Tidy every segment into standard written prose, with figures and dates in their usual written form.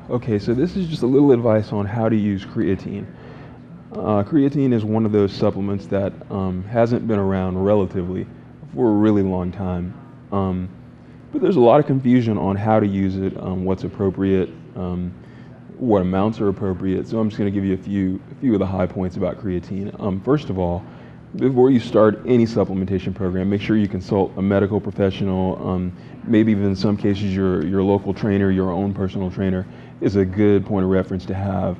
Okay, so this is just a little advice on how to use creatine. Creatine is one of those supplements that hasn't been around relatively for a really long time. But there's a lot of confusion on how to use it, what's appropriate, what amounts are appropriate. So I'm just going to give you a few of the high points about creatine. First of all, before you start any supplementation program, make sure you consult a medical professional. Maybe even in some cases your local trainer, your own personal trainer, is a good point of reference to have,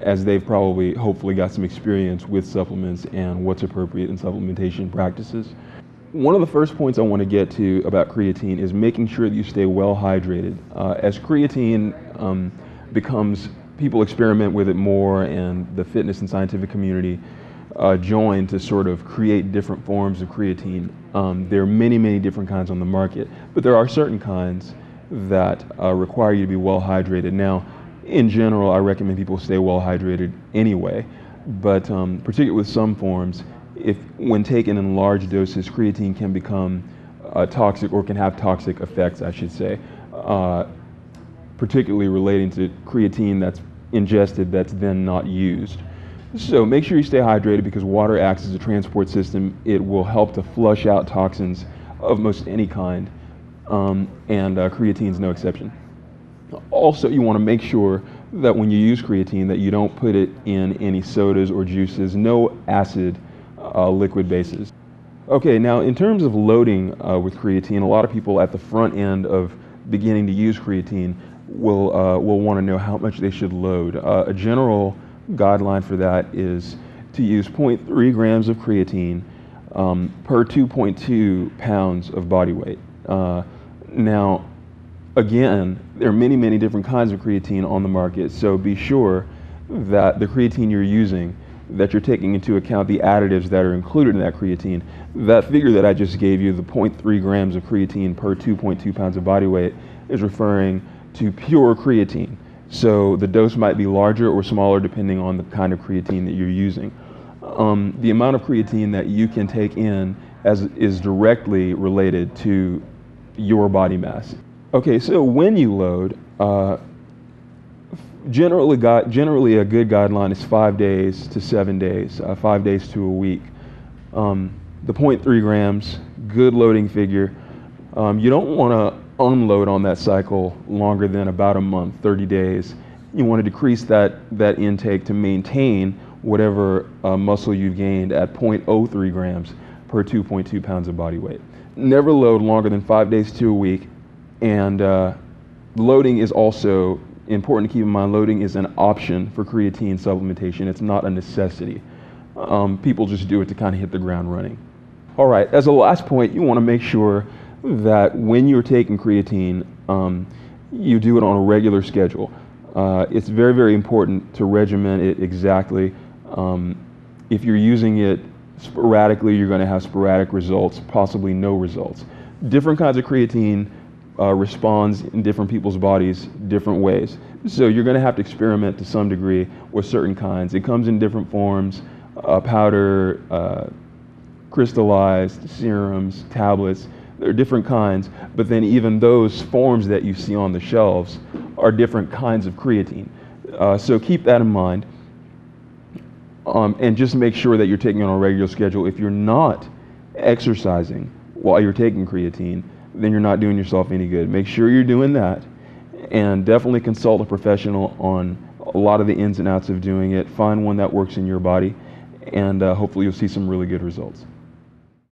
as they've probably, hopefully, got some experience with supplements and what's appropriate in supplementation practices. One of the first points I want to get to about creatine is making sure that you stay well hydrated. As creatine people experiment with it more, and the fitness and scientific community join to sort of create different forms of creatine. There are many different kinds on the market, but there are certain kinds that require you to be well hydrated. Now, in general, I recommend people stay well hydrated anyway, but particularly with some forms, when taken in large doses, creatine can become toxic, or can have toxic effects, I should say, particularly relating to creatine that's ingested that's then not used. So make sure you stay hydrated, because water acts as a transport system. It will help to flush out toxins of most any kind, and creatine is no exception. Also, you want to make sure that when you use creatine that you don't put it in any sodas or juices, no acid liquid bases. Okay, now in terms of loading with creatine, a lot of people at the front end of beginning to use creatine will want to know how much they should load. A general guideline for that is to use 0.3 grams of creatine per 2.2 pounds of body weight. Now, again, there are many different kinds of creatine on the market, so be sure that the creatine you're using, that you're taking into account the additives that are included in that creatine. That figure that I just gave you, the 0.3 grams of creatine per 2.2 pounds of body weight, is referring to pure creatine. So the dose might be larger or smaller depending on the kind of creatine that you're using. The amount of creatine that you can take in is directly related to your body mass. Okay, so when you load, generally a good guideline is 5 days to 7 days, 5 days to a week. The 0.3 grams, good loading figure. You don't want to unload on that cycle longer than about a month, 30 days. You want to decrease that intake to maintain whatever muscle you've gained at 0.03 grams per 2.2 pounds of body weight. Never load longer than 5 days to a week. And loading is also important to keep in mind. Loading is an option for creatine supplementation. It's not a necessity. People just do it to kind of hit the ground running. All right, as a last point, you want to make sure that when you're taking creatine, you do it on a regular schedule. It's very important to regiment it exactly. If you're using it sporadically, you're going to have sporadic results, possibly no results. Different kinds of creatine responds in different people's bodies different ways. So you're going to have to experiment to some degree with certain kinds. It comes in different forms: powder, crystallized, serums, tablets. There are different kinds, but then even those forms that you see on the shelves are different kinds of creatine. So keep that in mind, and just make sure that you're taking it on a regular schedule. If you're not exercising while you're taking creatine, then you're not doing yourself any good. Make sure you're doing that, and definitely consult a professional on a lot of the ins and outs of doing it. Find one that works in your body, and hopefully you'll see some really good results.